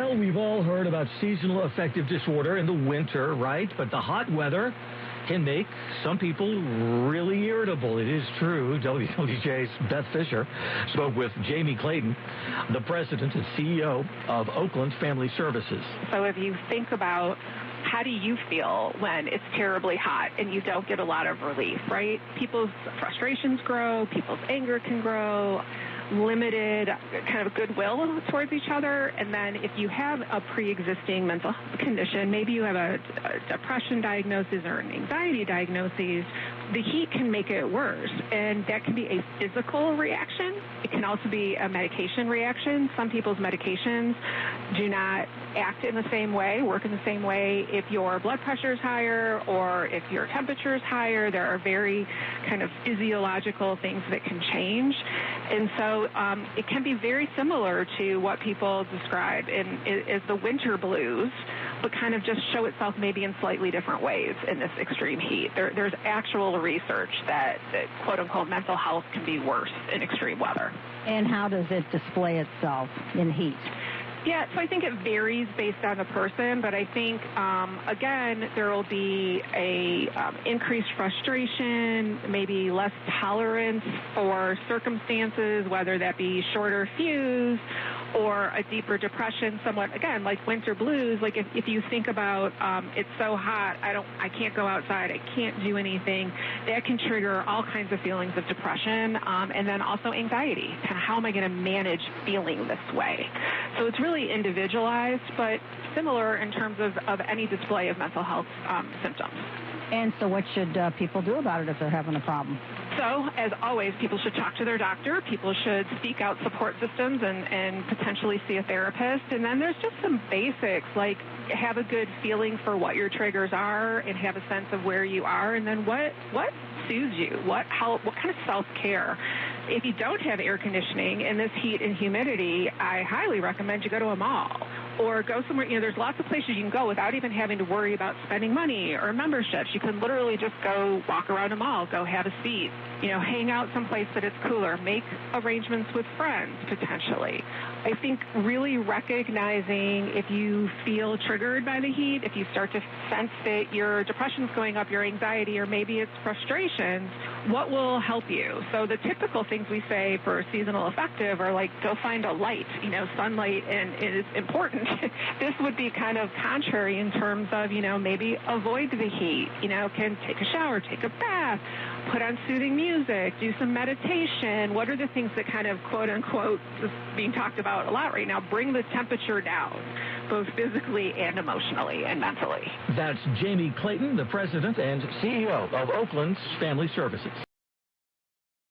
Well, we've all heard about seasonal affective disorder in the winter, right? But the hot weather can make some people really irritable. It is true. WWJ's Beth Fisher spoke with Jamie Clayton, the president and CEO of Oakland Family Services. So if you think about how do you feel when it's terribly hot and you don't get a lot of relief, right? People's frustrations grow, people's anger can grow, limited kind of goodwill towards each other. And then if you have a pre-existing mental health condition, maybe you have a depression diagnosis or an anxiety diagnosis, the heat can make it worse. And that can be a physical reaction. It can also be a medication reaction. Some people's medications do not act in the same way, work in the same way if your blood pressure is higher or if your temperature is higher. There are very kind of physiological things that can change. And so it can be very similar to what people describe as the winter blues, but kind of just show itself maybe in slightly different ways in this extreme heat. There's actual research that quote-unquote mental health can be worse in extreme weather. And how does it display itself in heat? Yeah, so I think it varies based on the person, but I think, again, there will be a increased frustration, maybe less tolerance for circumstances, whether that be shorter fuse or a deeper depression, somewhat, again, like winter blues. Like if you think about it's so hot, I can't go outside, I can't do anything, that can trigger all kinds of feelings of depression, and then also anxiety. Kind of how am I going to manage feeling this way? So it's really individualized, but similar in terms of any display of mental health symptoms. And so what should people do about it if they're having a problem? So, as always, people should talk to their doctor. People should seek out support systems and potentially see a therapist. And then there's just some basics, like have a good feeling for what your triggers are and have a sense of where you are. And then what soothes you? What kind of self-care? If you don't have air conditioning in this heat and humidity, I highly recommend you go to a mall or go somewhere. There's lots of places you can go without even having to worry about spending money or memberships. You can literally just go walk around a mall, go have a seat, hang out someplace that it's cooler, make arrangements with friends potentially. I think really recognizing if you feel triggered by the heat, if you start to sense that your depression's going up, your anxiety, or maybe it's frustrations, what will help you? So the typical things we say for seasonal affective are like, go find a light, sunlight and it is important. This would be kind of contrary in terms of, maybe avoid the heat, can take a shower, take a bath, put on soothing music, do some meditation. What are the things that kind of quote unquote is being talked about a lot right now? Bring the temperature down, both physically and emotionally and mentally. That's Jamie Clayton, the president and CEO of Oakland's Family Services.